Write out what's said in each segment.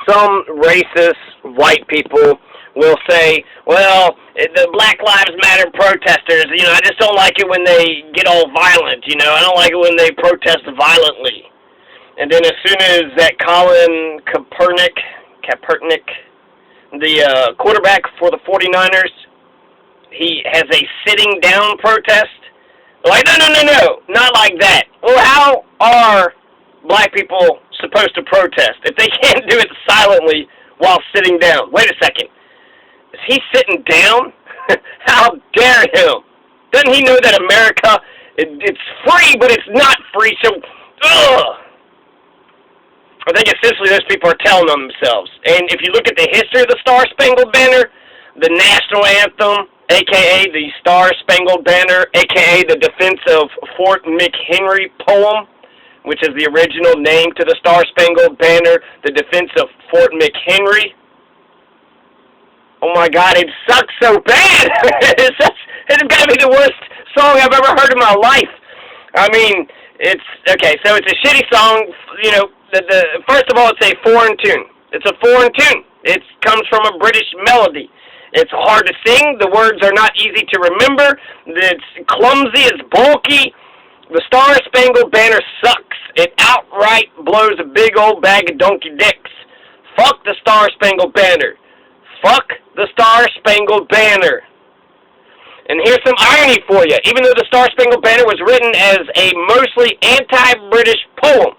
some racist white people will say, well, the Black Lives Matter protesters, I just don't like it when they get all violent, I don't like it when they protest violently. And then as soon as that Colin Kaepernick, the quarterback for the 49ers, he has a sitting down protest, they're like, no, not like that. Well, how are black people supposed to protest if they can't do it silently while sitting down? Wait a second. Is he sitting down? How dare him? Doesn't he know that America, it's free, but it's not free, so, ugh. I think essentially those people are telling on themselves. And if you look at the history of the Star Spangled Banner, the national anthem, a.k.a. the Star Spangled Banner, a.k.a. the Defense of Fort McHenry poem, which is the original name to the Star Spangled Banner, the Defense of Fort McHenry. Oh my God, it sucks so bad. It's got to be the worst song I've ever heard in my life. I mean, okay, so it's a shitty song. First of all, it's a foreign tune. It's a foreign tune. It comes from a British melody. It's hard to sing. The words are not easy to remember. It's clumsy. It's bulky. The Star Spangled Banner sucks. It outright blows a big old bag of donkey dicks. Fuck the Star Spangled Banner. Fuck the Star Spangled Banner. And here's some irony for you. Even though the Star Spangled Banner was written as a mostly anti-British poem,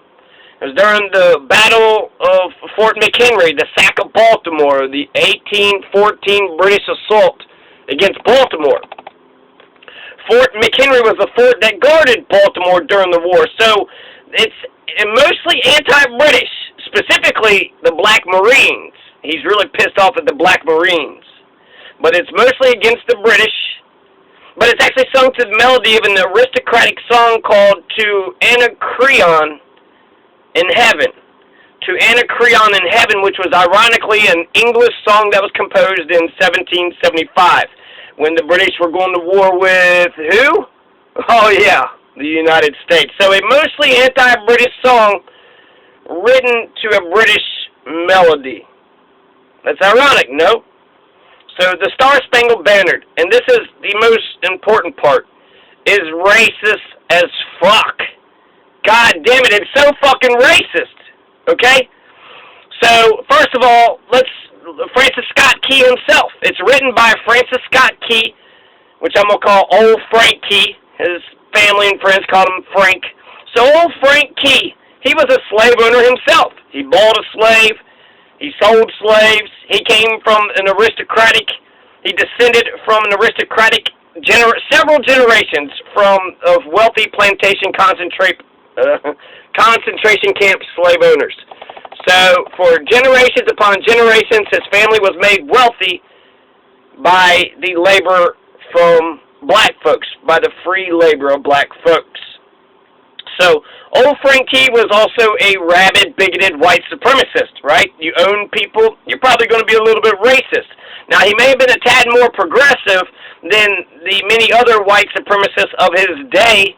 it was during the Battle of Fort McHenry, the sack of Baltimore, the 1814 British assault against Baltimore. Fort McHenry was the fort that guarded Baltimore during the war, so it's mostly anti-British, specifically the Black Marines. He's really pissed off at the Black Marines. But it's mostly against the British. But it's actually sung to the melody of an aristocratic song called To Anacreon in Heaven. To Anacreon in Heaven, which was ironically an English song that was composed in 1775, when the British were going to war with who? Oh yeah, the United States. So a mostly anti-British song written to a British melody. That's ironic, no? So the Star Spangled Banner, and this is the most important part, is racist as fuck. God damn it, it's so fucking racist. Okay? So, first of all, Francis Scott Key himself. It's written by Francis Scott Key, which I'm going to call Old Frank Key. His family and friends called him Frank. So Old Frank Key, he was a slave owner himself. He bought a slave. He sold slaves. He came from he descended from an aristocratic, several generations of wealthy plantation concentration camp slave owners. So for generations upon generations, his family was made wealthy by the labor from black folks, by the free labor of black folks. So, Old Frank Key was also a rabid, bigoted white supremacist, right? You own people, you're probably going to be a little bit racist. Now, he may have been a tad more progressive than the many other white supremacists of his day,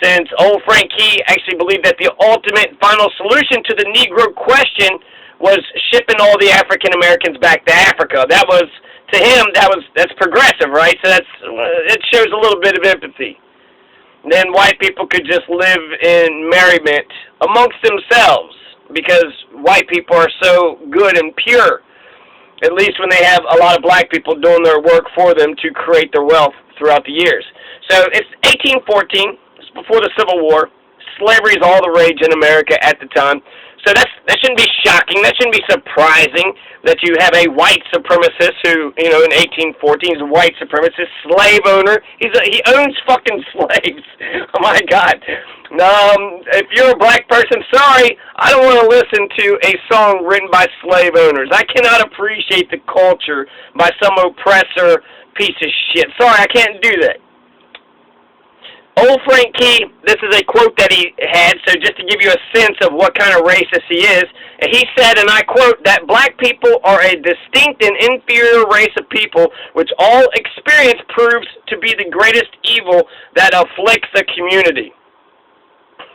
since Old Frank Key actually believed that the ultimate final solution to the Negro question was shipping all the African Americans back to Africa. That was, to him, that's progressive, right? So it shows a little bit of empathy. Then white people could just live in merriment amongst themselves, because white people are so good and pure, at least when they have a lot of black people doing their work for them to create their wealth throughout the years. So it's 1814, it's before the Civil War. Slavery is all the rage in America at the time. So that shouldn't be shocking. That shouldn't be surprising that you have a white supremacist who, in 1814 is a white supremacist, slave owner. He owns fucking slaves. Oh my God. If you're a black person, sorry, I don't want to listen to a song written by slave owners. I cannot appreciate the culture by some oppressor piece of shit. Sorry, I can't do that. Old Frank Key, this is a quote that he had, so just to give you a sense of what kind of racist he is, and he said, and I quote, that black people are a distinct and inferior race of people, which all experience proves to be the greatest evil that afflicts a community.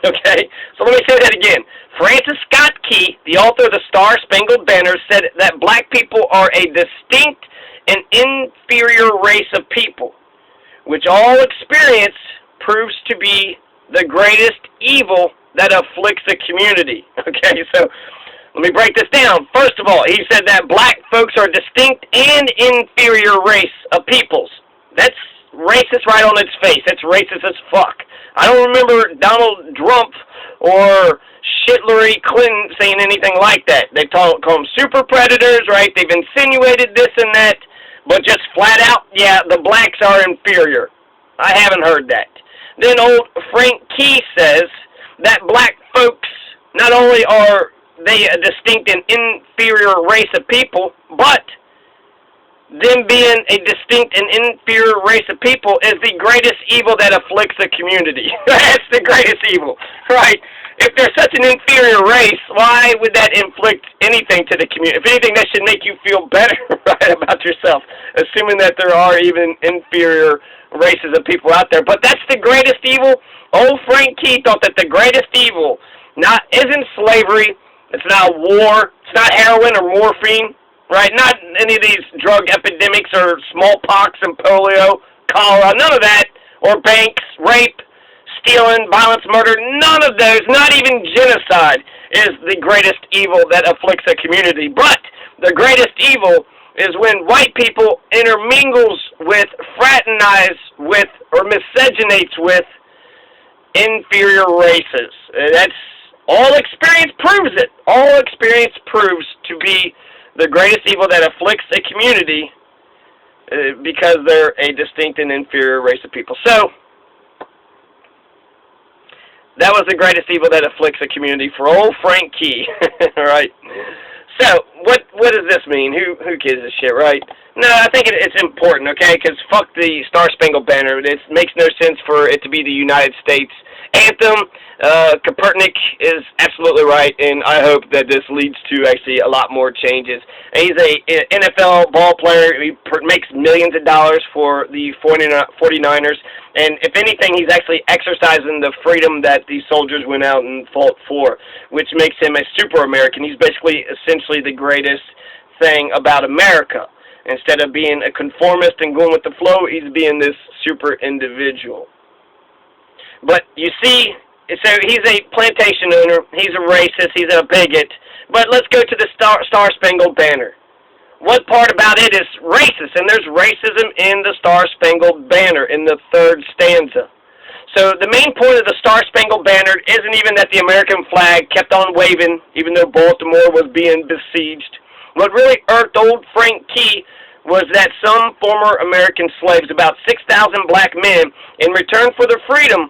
Okay, so let me say that again. Francis Scott Key, the author of the Star Spangled Banner, said that black people are a distinct and inferior race of people, which all experience proves to be the greatest evil that afflicts a community. Okay, so let me break this down. First of all, he said that black folks are a distinct and inferior race of peoples. That's racist right on its face. That's racist as fuck. I don't remember Donald Trump or Hillary Clinton saying anything like that. They call them super predators, right? They've insinuated this and that, but just flat out, yeah, the blacks are inferior. I haven't heard that. Then old Frank Key says that black folks, not only are they a distinct and inferior race of people, but them being a distinct and inferior race of people is the greatest evil that afflicts a community. That's the greatest evil, right? If they're such an inferior race, why would that inflict anything to the community? If anything, that should make you feel better, right, about yourself, assuming that there are even inferior races of people out there. But that's the greatest evil. Old Frank Key thought that the greatest evil isn't slavery, it's not war, it's not heroin or morphine, right? Not any of these drug epidemics or smallpox and polio, cholera, none of that, or banks, rape, stealing, violence, murder, none of those, not even genocide, is the greatest evil that afflicts a community. But the greatest evil is when white people intermingles with, fraternize with, or miscegenates with inferior races. That's all experience proves it. All experience proves to be the greatest evil that afflicts a community because they're a distinct and inferior race of people. So, that was the greatest evil that afflicts a community for old Frank Key. All right. So, what does this mean? Who gives a shit, right? No, I think it's important, okay? Because fuck the Star Spangled Banner. It makes no sense for it to be the United States anthem. Copernic is absolutely right, and I hope that this leads to actually a lot more changes. And he's a NFL ball player. He makes millions of dollars for the 49ers. And if anything, he's actually exercising the freedom that the soldiers went out and fought for, which makes him a super American. He's basically essentially the greatest thing about America. Instead of being a conformist and going with the flow, he's being this super individual. But you see, so he's a plantation owner, he's a racist, he's a bigot. But let's go to the Star Spangled Banner. What part about it is racist? And there's racism in the Star Spangled Banner in the third stanza. So the main point of the Star Spangled Banner isn't even that the American flag kept on waving, even though Baltimore was being besieged. What really irked old Frank Key was that some former American slaves, about 6,000 black men, in return for their freedom,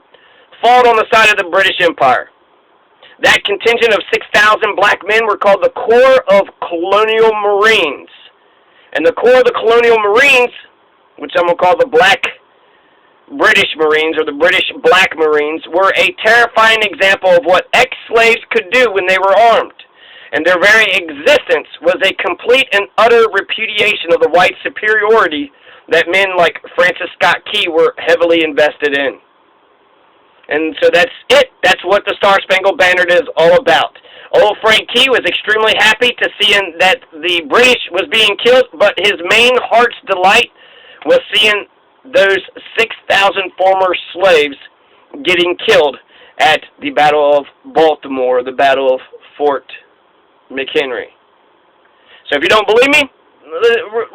fought on the side of the British Empire. That contingent of 6,000 black men were called the Corps of Colonial Marines. And the Corps of the Colonial Marines, which I'm going to call the Black British Marines, or the British Black Marines, were a terrifying example of what ex-slaves could do when they were armed. And their very existence was a complete and utter repudiation of the white superiority that men like Francis Scott Key were heavily invested in. And so that's it. That's what the Star Spangled Banner is all about. Old Frank Key was extremely happy to seeing that the British was being killed, but his main heart's delight was seeing those 6,000 former slaves getting killed at the Battle of Baltimore, the Battle of Fort McHenry. So if you don't believe me,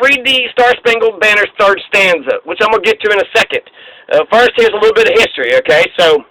read the Star Spangled Banner's third stanza, which I'm going to get to in a second. First, here's a little bit of history, okay? So,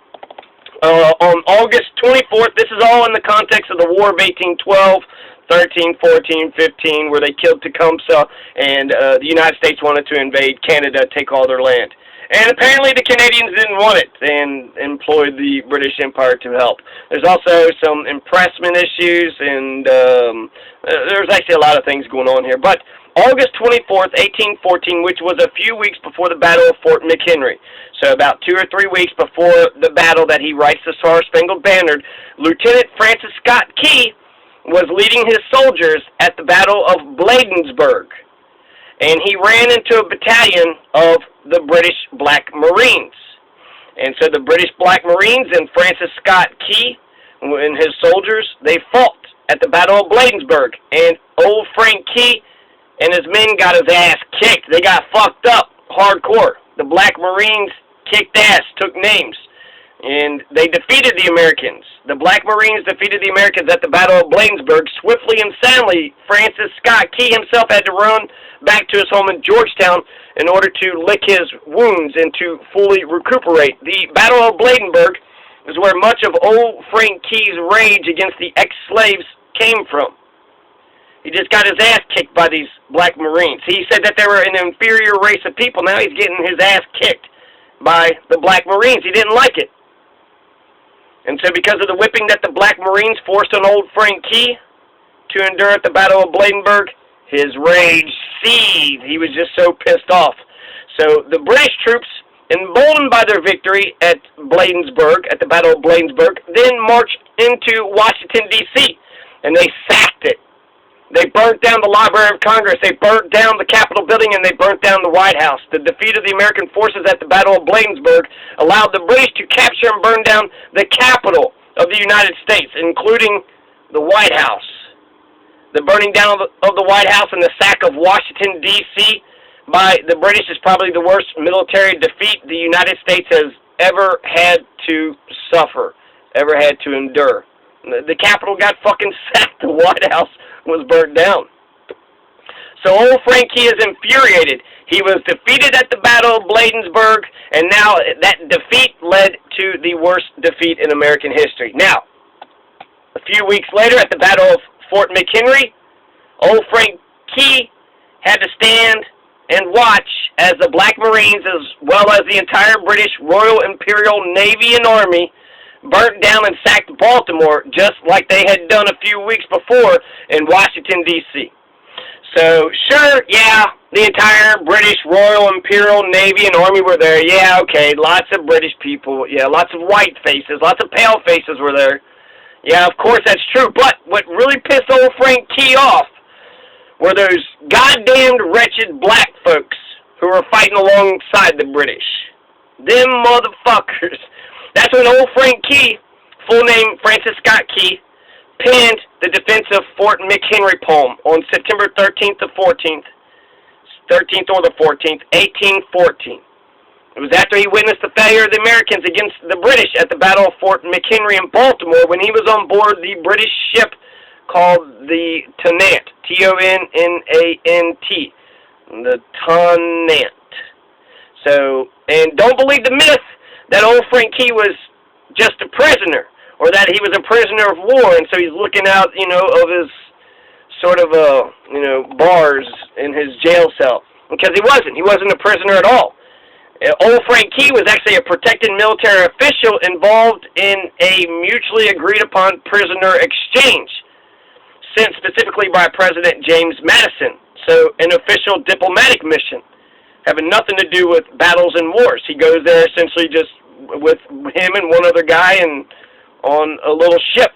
on August 24th, this is all in the context of the War of 1812, 13, 14, 15, where they killed Tecumseh, and the United States wanted to invade Canada, take all their land. And apparently the Canadians didn't want it and employed the British Empire to help. There's also some impressment issues, and there's actually a lot of things going on here. But August 24th, 1814, which was a few weeks before the Battle of Fort McHenry, so about 2 or 3 weeks before the battle that he writes the Star Spangled Banner, Lieutenant Francis Scott Key was leading his soldiers at the Battle of Bladensburg. And he ran into a battalion of the British Black Marines. And so the British Black Marines and Francis Scott Key and his soldiers, they fought at the Battle of Bladensburg. And old Frank Key and his men got his ass kicked. They got fucked up hardcore. The Black Marines kicked ass, took names, and they defeated the Americans. The Black Marines defeated the Americans at the Battle of Bladensburg swiftly and soundly. Francis Scott Key himself had to run back to his home in Georgetown in order to lick his wounds and to fully recuperate. The Battle of Bladensburg is where much of old Frank Key's rage against the ex-slaves came from. He just got his ass kicked by these Black Marines. He said that they were an inferior race of people. Now he's getting his ass kicked by the Black Marines. He didn't like it. And so because of the whipping that the Black Marines forced on old Frank Key to endure at the Battle of Bladensburg, his rage seethed. He was just so pissed off. So the British troops, emboldened by their victory at Bladensburg, at the Battle of Bladensburg, then marched into Washington, D.C., and they sacked it. They burnt down the Library of Congress, they burnt down the Capitol building, and they burnt down the White House. The defeat of the American forces at the Battle of Bladensburg allowed the British to capture and burn down the capital of the United States, including the White House. The burning down of the White House and the sack of Washington, D.C. by the British is probably the worst military defeat the United States has ever had to suffer, ever had to endure. The Capitol got fucking sacked. The White House was burnt down. So old Frank Key is infuriated. He was defeated at the Battle of Bladensburg, and now that defeat led to the worst defeat in American history. Now, a few weeks later at the Battle of Fort McHenry, old Frank Key had to stand and watch as the Black Marines, as well as the entire British Royal Imperial Navy and Army, burnt down and sacked Baltimore just like they had done a few weeks before in Washington, D.C. So, sure, yeah, the entire British Royal Imperial Navy and Army were there. Yeah, okay, lots of British people. Yeah, lots of white faces, lots of pale faces were there. Yeah, of course, that's true. But what really pissed old Frank Key off were those goddamned wretched black folks who were fighting alongside the British. Them motherfuckers. That's when old Frank Key, full name Francis Scott Key, penned the defense of Fort McHenry poem on September 13th or the 14th, 1814. It was after he witnessed the failure of the Americans against the British at the Battle of Fort McHenry in Baltimore when he was on board the British ship called the Tonnant, T-O-N-N-A-N-T, the Tonnant. So, and don't believe the myth that old Frank Key was just a prisoner, or that he was a prisoner of war, and so he's looking out, of his sort of, bars in his jail cell. Because he wasn't. He wasn't a prisoner at all. Old Frank Key was actually a protected military official involved in a mutually agreed upon prisoner exchange, sent specifically by President James Madison. So, an official diplomatic mission, having nothing to do with battles and wars. He goes there essentially just with him and one other guy and on a little ship.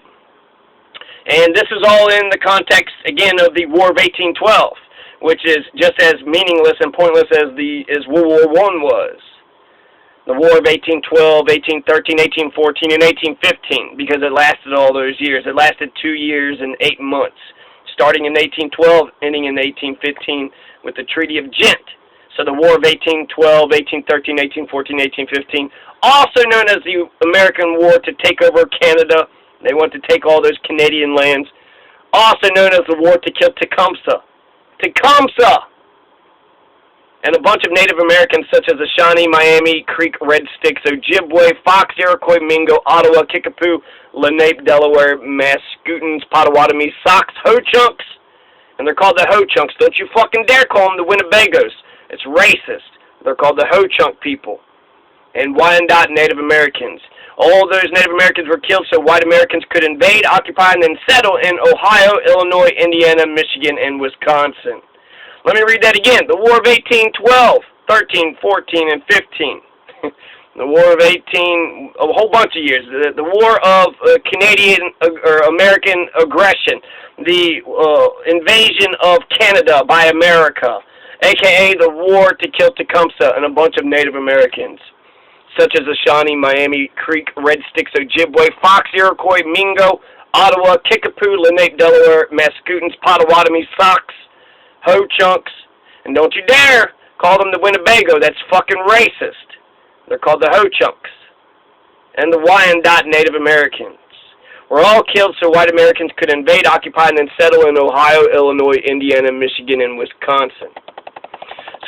And this is all in the context, again, of the War of 1812, which is just as meaningless and pointless as World War I was. The War of 1812, 1813, 1814, and 1815, because it lasted all those years. It lasted 2 years and 8 months, starting in 1812, ending in 1815 with the Treaty of Ghent. So the War of 1812, 1813, 1814, 1815, also known as the American War to take over Canada. They want to take all those Canadian lands. Also known as the War to kill Tecumseh. Tecumseh! And a bunch of Native Americans such as the Shawnee, Miami, Creek, Red Sticks, Ojibwe, Fox, Iroquois, Mingo, Ottawa, Kickapoo, Lenape, Delaware, Mascoutins, Potawatomi, Sox, Ho-Chunks. And they're called the Ho-Chunks. Don't you fucking dare call them the Winnebagos. It's racist. They're called the Ho-Chunk people. And Wyandot Native Americans. All those Native Americans were killed so white Americans could invade, occupy, and then settle in Ohio, Illinois, Indiana, Michigan, and Wisconsin. Let me read that again. The War of 1812, 13, 14, and 15. The War of a whole bunch of years. The War of Canadian or American aggression. The invasion of Canada by America, a.k.a. the War to kill Tecumseh and a bunch of Native Americans. such as the Shawnee, Miami Creek, Red Sticks, Ojibwe, Fox, Iroquois, Mingo, Ottawa, Kickapoo, Lenape, Delaware, Mascoutins, Potawatomi, Sox, Ho-Chunks, and don't you dare call them the Winnebago. That's fucking racist. They're called the Ho-Chunks. And the Wyandot Native Americans were all killed so white Americans could invade, occupy, and then settle in Ohio, Illinois, Indiana, Michigan, and Wisconsin.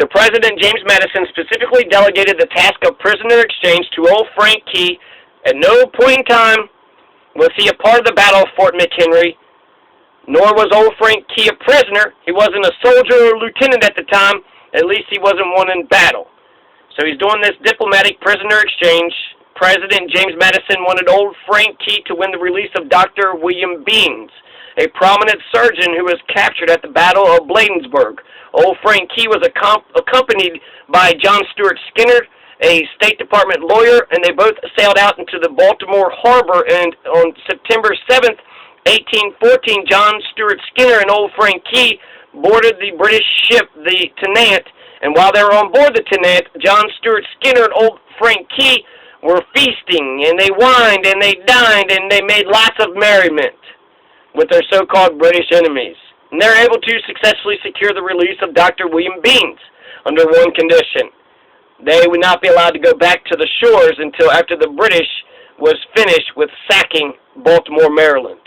So President James Madison specifically delegated the task of prisoner exchange to old Frank Key. At no point in time was he a part of the Battle of Fort McHenry, nor was old Frank Key a prisoner. He wasn't a soldier or lieutenant at the time. At least he wasn't one in battle. So he's doing this diplomatic prisoner exchange. President James Madison wanted old Frank Key to win the release of Dr. William Beans, a prominent surgeon who was captured at the Battle of Bladensburg. Old Frank Key was accompanied by John Stuart Skinner, a State Department lawyer, and they both sailed out into the Baltimore harbor. And on September 7th, 1814, John Stuart Skinner and old Frank Key boarded the British ship, the Tennant. And while they were on board the Tennant, John Stuart Skinner and old Frank Key were feasting, and they wined, and they dined, and they made lots of merriment with their so-called British enemies. And they're able to successfully secure the release of Dr. William Beans under one condition. They would not be allowed to go back to the shores until after the British was finished with sacking Baltimore, Maryland.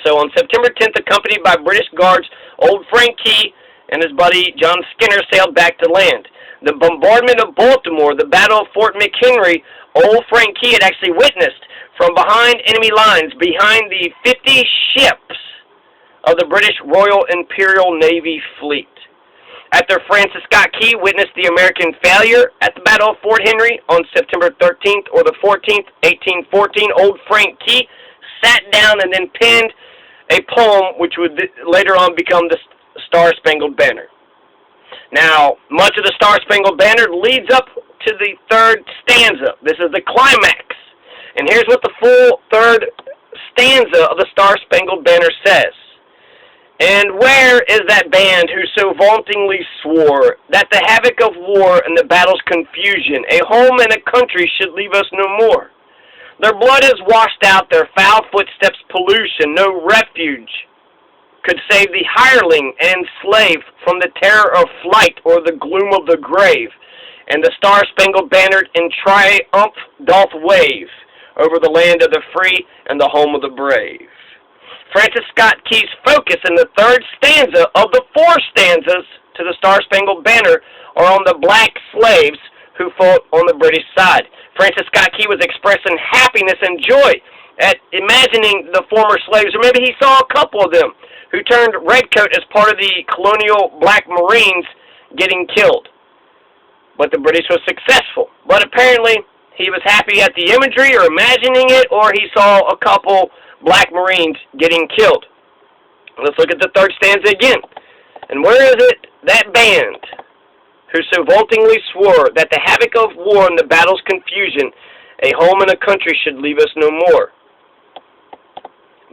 So on September 10th, accompanied by British guards, old Frank Key and his buddy John Skinner sailed back to land. The bombardment of Baltimore, the Battle of Fort McHenry, old Frank Key had actually witnessed from behind enemy lines, behind the 50 ships of the British Royal Imperial Navy fleet. After Francis Scott Key witnessed the American failure at the Battle of Fort Henry on September 13th or the 14th, 1814, old Frank Key sat down and then penned a poem which would later on become the Star Spangled Banner. Now, much of the Star Spangled Banner leads up to the third stanza. This is the climax. And here's what the full third stanza of the Star Spangled Banner says. And where is that band who so vauntingly swore that the havoc of war and the battle's confusion, a home and a country should leave us no more? Their blood is washed out, their foul footsteps pollution, no refuge could save the hireling and slave from the terror of flight or the gloom of the grave. And the Star-Spangled Banner in triumph doth wave over the land of the free and the home of the brave. Francis Scott Key's focus in the third stanza of the four stanzas to the Star-Spangled Banner are on the black slaves who fought on the British side. Francis Scott Key was expressing happiness and joy at imagining the former slaves, or maybe he saw a couple of them who turned redcoat as part of the colonial black Marines getting killed. But the British was successful. But apparently he was happy at the imagery or imagining it, or he saw a couple black Marines getting killed. Let's look at the third stanza again. And where is it, that band who so vauntingly swore that the havoc of war and the battle's confusion, a home and a country should leave us no more?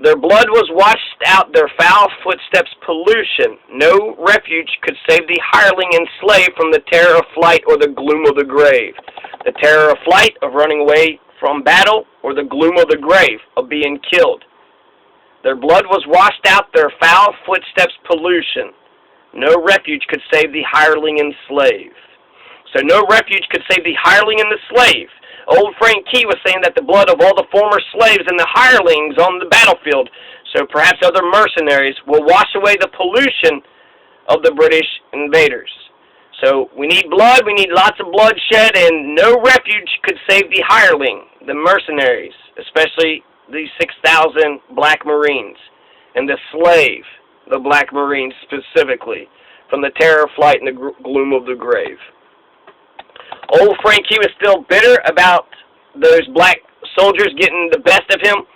Their blood was washed out, their foul footsteps pollution. No refuge could save the hireling and slave from the terror of flight or the gloom of the grave. The terror of flight, of running away from battle, or the gloom of the grave, of being killed. Their blood was washed out, their foul footsteps pollution. No refuge could save the hireling and slave. So no refuge could save the hireling and the slave. Old Frank Key was saying that the blood of all the former slaves and the hirelings on the battlefield, so perhaps other mercenaries, will wash away the pollution of the British invaders. So we need blood, we need lots of bloodshed, and no refuge could save the hireling, the mercenaries, especially the 6,000 black Marines, and the slave, the black Marines specifically, from the terror of flight and the gloom of the grave. Old Frank Key was still bitter about those black soldiers getting the best of him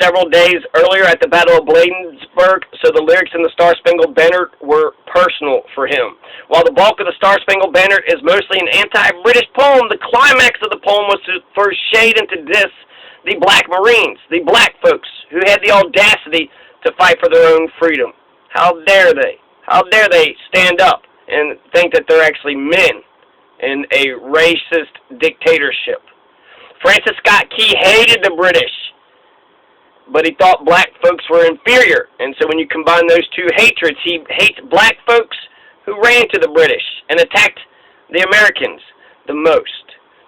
several days earlier at the Battle of Bladensburg, so the lyrics in the Star Spangled Banner were personal for him. While the bulk of the Star Spangled Banner is mostly an anti-British poem, the climax of the poem was to first shade and to diss the black Marines, the black folks who had the audacity to fight for their own freedom. How dare they? How dare they stand up and think that they're actually men in a racist dictatorship. Francis Scott Key hated the British, but he thought black folks were inferior. And so when you combine those two hatreds, he hates black folks who ran to the British and attacked the Americans the most.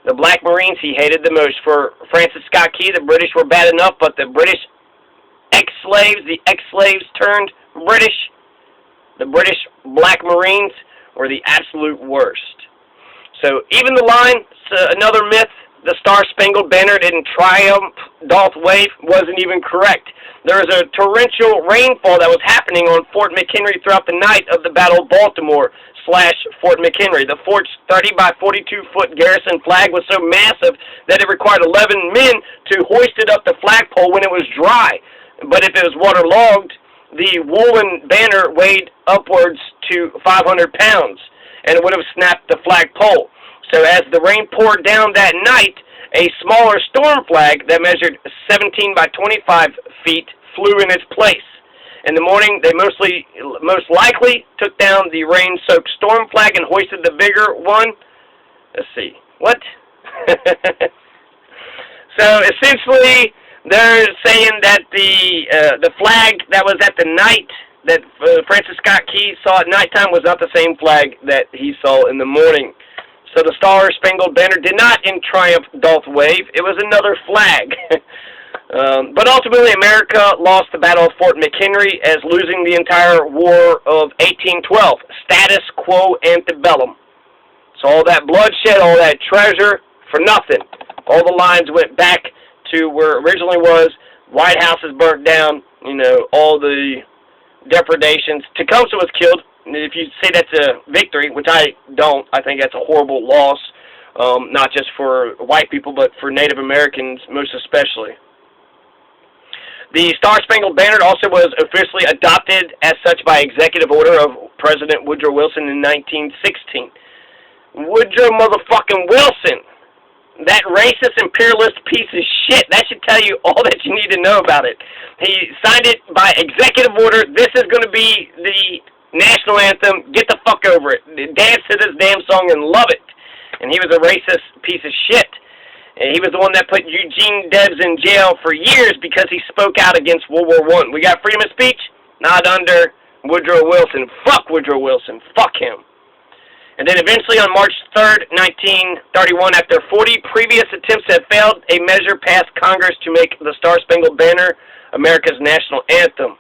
The black Marines he hated the most. For Francis Scott Key, the British were bad enough, but the British ex-slaves, the ex-slaves turned British, the British black Marines were the absolute worst. So even the line, another myth, the Star Spangled Banner didn't triumph, doth wave, wasn't even correct. There was a torrential rainfall that was happening on Fort McHenry throughout the night of the Battle of Baltimore / Fort McHenry. The fort's 30 by 42-foot garrison flag was so massive that it required 11 men to hoist it up the flagpole when it was dry. But if it was waterlogged, the woolen banner weighed upwards to 500 pounds, and it would have snapped the flagpole. So as the rain poured down that night, a smaller storm flag that measured 17 by 25 feet flew in its place. In the morning, they most likely took down the rain-soaked storm flag and hoisted the bigger one. Let's see. What? So essentially, they're saying that the flag that was at the night that Francis Scott Key saw at nighttime was not the same flag that he saw in the morning. So the Star Spangled Banner did not in triumph doth wave. It was another flag. But ultimately, America lost the Battle of Fort McHenry as losing the entire War of 1812. Status quo antebellum. So all that bloodshed, all that treasure, for nothing. All the lines went back to where it originally was. White House is burnt down. You know, all the depredations. Tecumseh was killed. If you say that's a victory, which I don't, I think that's a horrible loss, not just for white people, but for Native Americans most especially. The Star Spangled Banner also was officially adopted as such by executive order of President Woodrow Wilson in 1916. Woodrow motherfucking Wilson, that racist imperialist piece of shit, that should tell you all that you need to know about it. He signed it by executive order. This is going to be the national anthem. Get the fuck over it. Dance to this damn song and love it. And he was a racist piece of shit. And he was the one that put Eugene Debs in jail for years because he spoke out against World War I. We got freedom of speech? Not under Woodrow Wilson. Fuck Woodrow Wilson. Fuck him. And then eventually on March 3rd, 1931, after 40 previous attempts had failed, a measure passed Congress to make the Star Spangled Banner America's national anthem.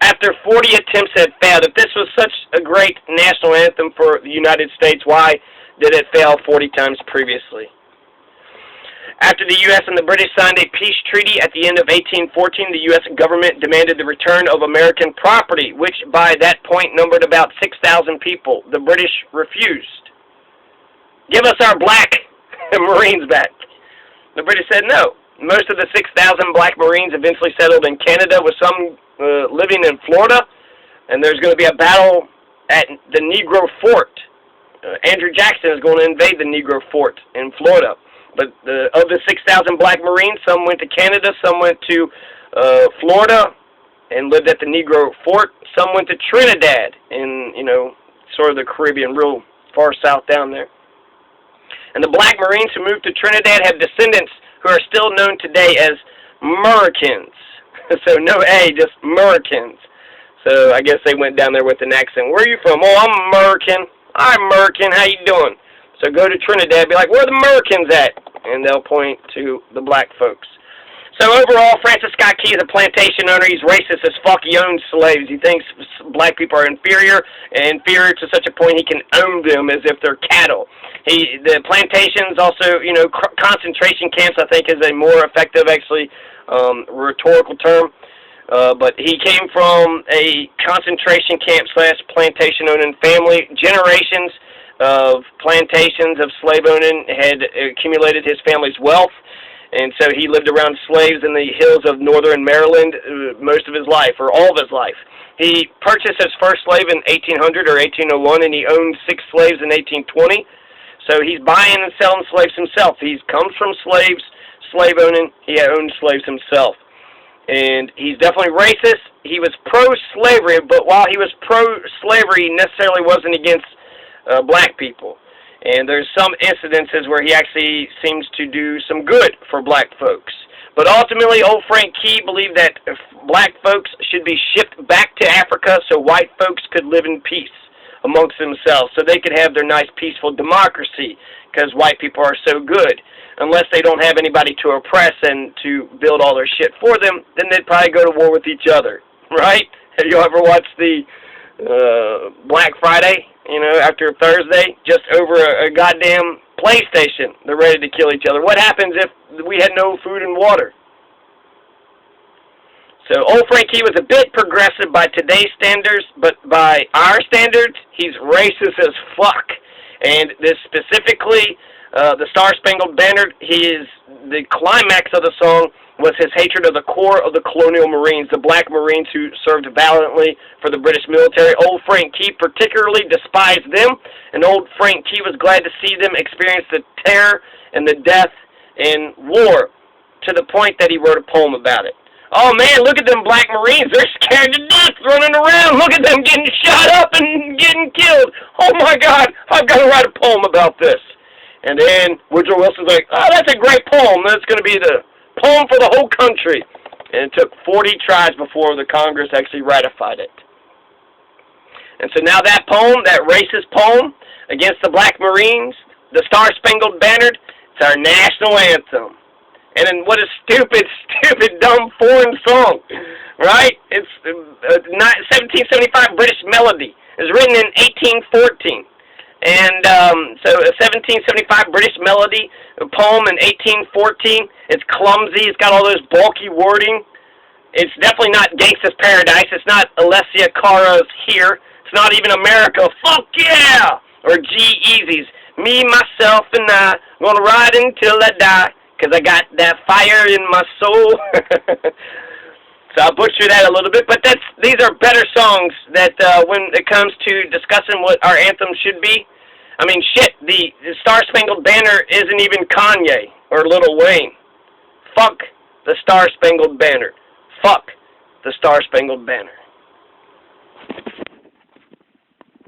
After 40 attempts had failed, if this was such a great national anthem for the United States, why did it fail 40 times previously? After the U.S. and the British signed a peace treaty at the end of 1814, the U.S. government demanded the return of American property, which by that point numbered about 6,000 people. The British refused. Give us our black Marines back. The British said no. Most of the 6,000 black Marines eventually settled in Canada, with some living in Florida, and there's going to be a battle at the Negro Fort. Andrew Jackson is going to invade the Negro Fort in Florida. But of the 6,000 black Marines, some went to Canada, some went to Florida and lived at the Negro Fort. Some went to Trinidad in, you know, sort of the Caribbean, real far south down there. And the black Marines who moved to Trinidad have descendants who are still known today as Americans. So no A, just Americans. So I guess they went down there with an accent. Where are you from? Oh, I'm American. I'm American. How you doing? So go to Trinidad, be like, where are the Americans at? And they'll point to the black folks. So overall, Francis Scott Key is a plantation owner. He's racist as fuck. He owns slaves. He thinks black people are inferior, and inferior to such a point he can own them as if they're cattle. The plantations also, you know, concentration camps, I think, is a more effective, actually, rhetorical term. But he came from a concentration camp / plantation owning family. Generations of plantations of slave owning had accumulated his family's wealth, and so he lived around slaves in the hills of northern Maryland most of his life, or all of his life. He purchased his first slave in 1800 or 1801, and he owned 6 slaves in 1820. So he's buying and selling slaves himself. He comes from slaves, slave owning. He owned slaves himself. And he's definitely racist. He was pro-slavery, but while he was pro-slavery, he necessarily wasn't against black people. And there's some incidences where he actually seems to do some good for black folks. But ultimately, old Frank Key believed that black folks should be shipped back to Africa so white folks could live in peace amongst themselves, so they could have their nice, peaceful democracy, because white people are so good. Unless they don't have anybody to oppress and to build all their shit for them, then they'd probably go to war with each other, right? Have you ever watched the Black Friday, you know, after Thursday, just over a goddamn PlayStation? They're ready to kill each other. What happens if we had no food and water? So old Frank Key was a bit progressive by today's standards, but by our standards, he's racist as fuck. And this specifically, the Star Spangled Banner, the climax of the song was his hatred of the Corps of the Colonial Marines, the black Marines who served valiantly for the British military. Old Frank Key particularly despised them, and old Frank Key was glad to see them experience the terror and the death in war, to the point that he wrote a poem about it. Oh man, look at them black Marines, they're scared to death running around. Look at them getting shot up and getting killed. Oh my God, I've got to write a poem about this. And then Woodrow Wilson's like, oh, that's a great poem. That's going to be the poem for the whole country. And it took 40 tries before the Congress actually ratified it. And so now that poem, that racist poem against the black Marines, the Star Spangled Banner, it's our national anthem. And then what a stupid, dumb foreign song, right? It's a 1775 British melody. It was written in 1814. And so a 1775 British melody, a poem in 1814. It's clumsy. It's got all those bulky wording. It's definitely not Gangsta's Paradise. It's not Alessia Cara's Here. It's not even America. Fuck yeah! Or G-Eazy's Me, Myself, and I gonna ride until I die, 'cause I got that fire in my soul. So I'll butcher that a little bit, but these are better songs that when it comes to discussing what our anthem should be. I mean, shit, the Star Spangled Banner isn't even Kanye or Lil Wayne. Fuck the Star Spangled Banner. Fuck the Star Spangled Banner.